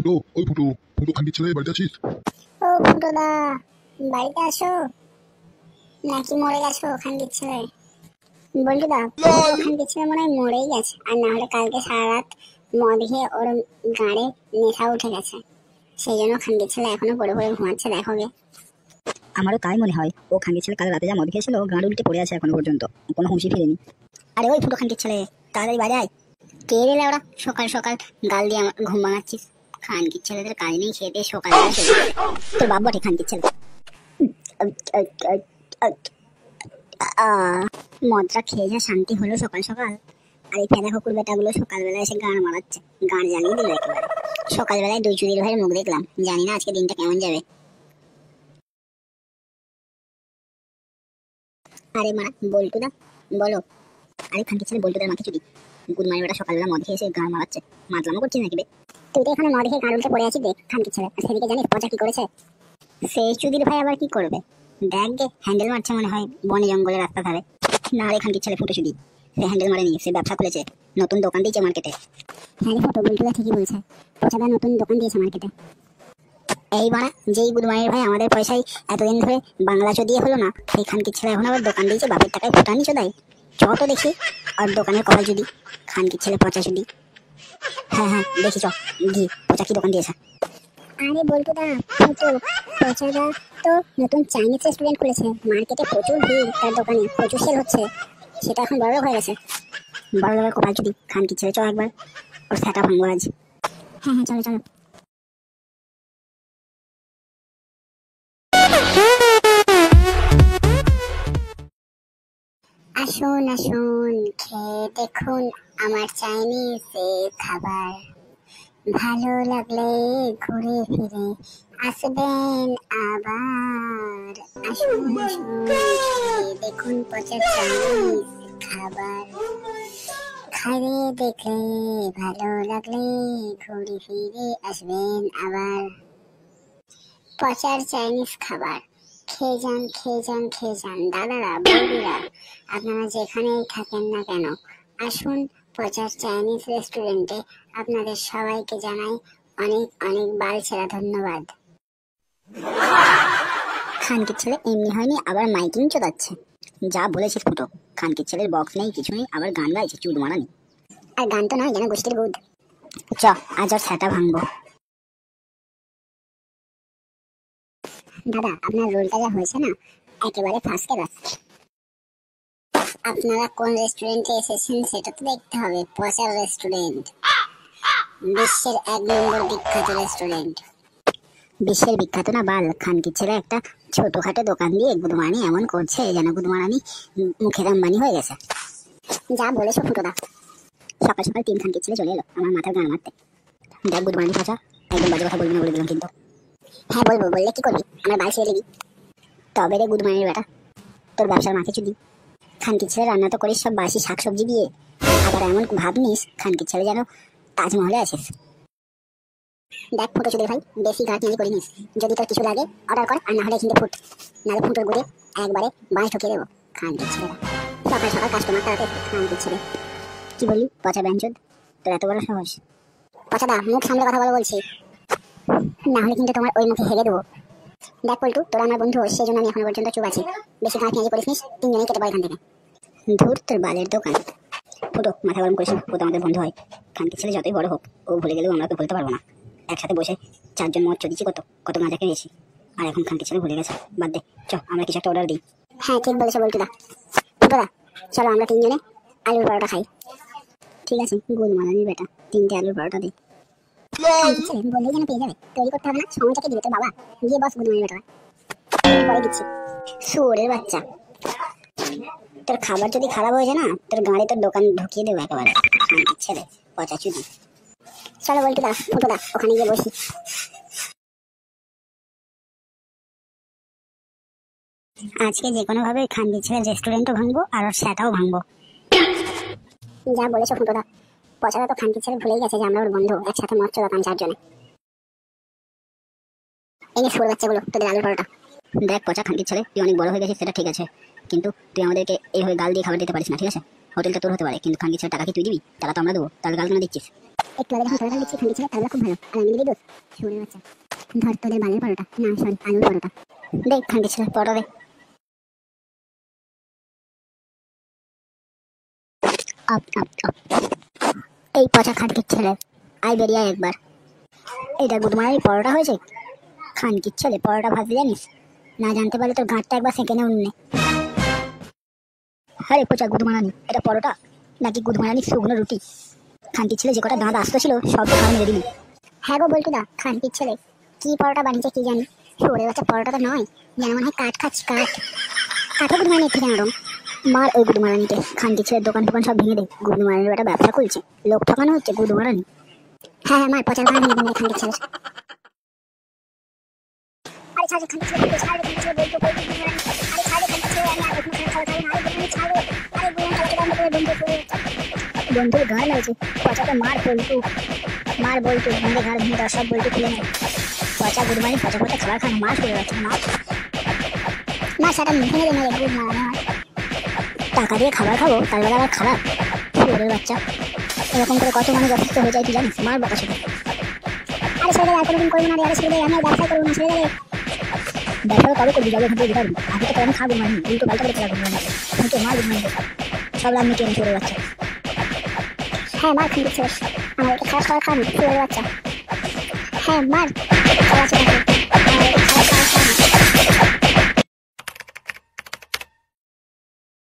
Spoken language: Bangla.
ফুটো, ওই ফুটো, ফুটো খানকির ছেলে বাড়িতে আছিস? ও ফুটোদা, বাড়িতে আসো নাকি মরে গেছো খানকির ছেলে? বল্টুদা, ফুটো খানকির ছেলে মনে হয় মরেই গেছে, আর না হলে কালকে সারা রাত মদ খেয়ে ওর গাড়ে নেশা উঠে গেছে, সেই জন্য খানকির ছেলে এখনো পড়ে পড়ে ঘুমাচ্ছে। দেখো গে। আমারও তাই মনে হয়। ও খানকির ছেলে কাল রাতে যা মদ খেয়েছিল গাঁড় উল্টে পড়ে আছে এখনো পর্যন্ত, কোনো হুঁশি ফিরেনি। আরে ওই ফুটো খানকির ছেলে, তাড়াতাড়ি বাড়ি আয়। কে রে ওরা সকাল সকাল গাল দিয়ে আমার ঘুম ভাঙাচ্ছিস? খানকির ছেলেদের কাজ নেই, খেতে সকাল তোর বাপ বটে খানকির ছেলে। মদটা খেয়ে যা শান্তি হলো সকাল সকাল, আর এই ফেদা কুকুর বেটাগুলো সকালবেলা এসে গান মারাচ্ছে, গান জ্বালিয়ে দিল একেবারে। সকালবেলায় দুই চুরির ভাইয়ের মুখ দেখলাম, জানি না আজকে দিনটা কেমন যাবে। আরে মারা বল্টুদা, বলো। আরে খানকির ছেলে বল্টুদার মাকে চুরি গুদমানি বেটা সকালবেলা মদ খেয়ে এসে গান মারাচ্ছে, মাতলামো করছিস নাকি বে? তুই তো এখানে মদ খেয়ে গান উল্টে পড়ে আছিস দেখ খানকির ছেলে, আর সেদিকে জানিস পচা কি করেছে? সে চুদির ভাই আবার কি করবে? দেখ গে, হ্যান্ডেল মারছে মনে হয় বনে জঙ্গলে রাস্তা ধারে। না রে খানকির ছেলে ফুটো চুদি, সে হ্যান্ডেল মারেনি, সে ব্যবসা খুলেছে, নতুন দোকান দিয়েছে মার্কেটে। হ্যাঁ রে ফটো, বল্টুদা ঠিকই বলছে, পচাদা নতুন দোকান দিয়েছে মার্কেটে। এই বাড়া, যেই গুদমানির ভাই আমাদের পয়সায় এতদিন ধরে বাংলা চোদিয়ে হলো না, সেই খানকির ছেলে এখন আবার দোকান দিয়েছে বাপের টাকায় ফুটানি চোদাই। চ তো দেখি আর দোকানের কথা যদি, খানকির ছেলে পচা চুদি। হ্যাঁ হ্যাঁ দেখি চ, ঘি পচা কি দোকান দিয়েছে। আরে বল্টুদা, ফুটো পচাদা তো নতুন চাইনিজ রেস্টুরেন্ট খুলেছে, মার্কেটে প্রচুর ভিড়, তার দোকানে প্রচুর সেল হচ্ছে, সেটা এখন বড় হয়ে গেছে। বড় লোকের কপাল চুদি, খানকির ছেলে চ একবার ওর সেটা ভাঙবো আজ। হ্যাঁ হ্যাঁ চলো চলো। আসুন আসুন, খেয়ে দেখুন আমার চাইনিজ খাবার, ভালো লাগলে ঘুরে ফিরে আসবেন আবার। আসুন আসুন, খেয়ে দেখুন পচা চাইনিজ খাবার, খাইয়ে দেখলে ভালো লাগলে ঘুরে ফিরে আসবেন আবার। পচার চাইনিজ খাবার খেয়ে যান, খেয়ে যান, খেয়ে যান দাদারা বৌদিরা, আপনারা যেখানেই থাকেন না কেন, আসুন পচার চাইনিজ রেস্টুরেন্টে। আপনাদের সবাইকে জানাই অনেক অনেক বালছেড়া ধন্যবাদ। খানকির ছেলে এমনি হয়নি, আবার মাইকিং চোদাচ্ছে। যা বলেছিস ফুটো, খানকির ছেলের বক্স নেই কিছু নেই, আবার গান গাইছে চুদ মারানি। আর গান তো নয়, যেন গোষ্ঠীর গুদ। চ আজ আর সেটা ভাঙবো। দাদা, আপনার রোলটা যা হয়েছে না, একেবারে ফার্স্ট ক্লাস। আপনারা কোন রেস্টুরেন্টে এসেছেন সেটা তো দেখতে হবে। পচার রেস্টুরেন্ট, বিশ্বের 1 নম্বর বিখ্যাত রেস্টুরেন্ট। বিশ্বের বিখ্যাত না বাল, খানকির ছেলে একটা ছোটখাটো দোকান দিয়ে গুদমানি এমন করছে যেন গুদমারানি মুখের আম্বানি হয়ে গেছে। যা বলেছো ফুটোদা। সকাল সকাল 3 খানকির ছেলে চলে এলো আমার মাথার গান মারতে। দেখ গুদমানি পচা, একদম বাজে কথা বলবি না বলে দিলাম কিন্তু। হ্যাঁ বলবো, বললে কি করবি? আমার বাল ছেড়ে দিবি? তবে রে গুদমানির বেটা, তোর ব্যবসার মাকে চুদি। খানকির ছেলে রান্না তো করিস সব বাসি শাকসবজি দিয়ে, আবার এমন ভাব নিস খানকির ছেলে যেন তাজমহলে আছিস। দেখ ফুটো চুদির ভাই, বেশি ঘাট নিয়ে করিনিস। যদি তোর কিছু লাগে অর্ডার কর, আর না হলে এখানে ফুট, নাহলে ফুটোর গুড়ে একবারে বাঁশ ঠকিয়ে দেবো। খানকির ছেলেরা সকাল সকাল কাস্টমার তাড়াতে, খানকির ছেলে। কি বললি পচা ব্যাঞ্চোদ, তোর এত বড় সাহস? পচাদা, মুখ সামলে কথা বলো বলছি, না হলে কিন্তু তোমার ওই মুখে হেলে দেবো। দেখ পল্টু, তোরা আমার বন্ধু, সেই জন্য আমি এখনো পর্যন্ত চুপ আছি। বেশি গাঁট নিয়ে করিস নিস, 3 জনেই কেটে পড়ে এখান থেকে। ধুর তোর বালের দোকান। ফুটো মাথা গরম করিস না, ও তো আমাদের বন্ধু হয়। খানকির ছেলে যতই বড় হোক, ও ভুলে গেলেও আমরা তো ভুলতে পারবো না। একসাথে বসে 4 জন মদ চদিছি, কত কত গাঁজা খেয়েছি, আর এখন খানকির ছেলে ভুলে গেছে। বাদ দে, চ আমরা কিছু একটা অর্ডার দিই। হ্যাঁ ঠিক বলেছো বল্টুদা। ফুটোদা চলো আমরা 3 জনে আলুর পরোটা খাই। ঠিক আছে গোল মালানির বেটা, 3টে আলুর পরোটা দিই। বললেই যেন পেয়ে যাবে, তৈরি করতে হবে না, সময়টাকে দিবে তোর বাবা। গিয়ে বস গুদমানি বেটা, পরে দিচ্ছি। শুয়োরের বাচ্চা, তোর খাবার যদি খারাপ হয়ে যায় না, তোর গাড়ি তোর দোকান ঢুকিয়ে দেবো একেবারে। খানকির ছেলে পচা চুদি। চলো বল্টুদা ফুটোদা ওখানে গিয়ে বসি। আজকে যে কোনো ভাবে খানকির ছেলের রেস্টুরেন্টও ভাঙবো আর ওর সেটাও ভাঙবো। যা বলেছো ফুটোদা। পচাদা তো খানকির ছেলে ভুলেই গেছে যে আমরা ওর বন্ধু, একসাথে মদ চোদাতাম 4 জনে। এই শুয়োর বাচ্চাগুলো, তোদের আলুর পরোটা। দেখ পচা খানকির ছেলে, তুই অনেক বড় হয়ে গেছিস সেটা ঠিক আছে, কিন্তু তুই আমাদেরকে এইভাবে গাল দিয়ে খাবার দিতে পারিস না, ঠিক আছে? হোটেলটা তোর হতে পারে, কিন্তু খানকির ছেলে টাকা কি তুই দিবি? টাকা তো আমরা দেবো, তাহলে গাল কেন দিচ্ছিস? একটু আগে যখন পরোটা দিচ্ছি খানকি ছেলে তাহলে খুব ভালো আর আমি দিবি দোষ শুনে বাচ্চা ধর তোদের বালের পরোটা না সরি আলুর পরোটা দেখ খানকি ছেলে পরোটা দে আপ আপ আপ এই পচা খানকির ছেলে আই বেরিয়ে একবার এটা গুদমারাই পরোটা হয়েছে খানকির ছেলে পরোটা ভাজতে জানিস না জানতে পারলে তোর গাঁটটা একবার সেঁকে নে উন্নে আরে পচা গুদমারানি এটা পরোটা নাকি গুদমারানি শুকনো রুটি খানকির ছেলে যে কটা দাঁত আসতে ছিল সব তো মেরে দিলি হ্যাঁ গো বলটু দা খানকির ছেলে কি পরোটা বানিয়েছে কি জানি সরে বাচ্চা পরোটা তো নয় যেন মনে হয় কাঠ খাচ্ছি কাঠও গুদমারানি একটু জানো মার ওই গুদমারানিকে খানকির ছেলের দোকান ফোকান সব ভেঙে দে গুদমারানির একটা ব্যবসা খুলছে লোক ঠকানো হচ্ছে গুদমারানি হ্যাঁ হ্যাঁ মার পচার গান ভেঙে দেবে খানকির ছেলে আরে ছাড় খানকির ছেলে ছাড় খানকির ছেলে বলতো গুদমারানি আরে ছাড় খানকির ছেলে আমি আর ওখানে খাওয়া খাই না আরে গুদমারানি ছাড় আরে গুদমারানি চালাতে দাম করে বন্ধুর গান আছে পচাকে মার বলতো বন্ধু ঘর ভেঙে সব বলতো খুলে নেয় পচা গুদমারানি পচা পচা খাবার খান মার করে যাচ্ছে না সেটা ভেঙে দে মেরে গুদমারানি টাকা দিয়ে খাবার খাবো তার বেলা আবার খারাপ শুয়োরের বাচ্চা এরকম করে কত মানুষ অসুস্থ হয়ে যায় তুই জানিস মার বাবা শুধু আরে ছেড়ে আর কোনোদিন করবো না রে আরে ছেড়ে আমি ব্যবসা করবো না ছেড়ে দেবে ব্যবসা কবে করবি যাবো এখান থেকে পারবি আগে তো আমি খাবো মানে উল্টো পাল্টা করে খেলা করবো না তো মার গুদমারানি সব রান্নি কেন শুয়োরের বাচ্চা হ্যাঁ মার খান দিচ্ছে আমার একটা খাওয়া খাওয়া খান শুয়োরের বাচ্চা হ্যাঁ মার খাওয়া খাওয়া খাওয়া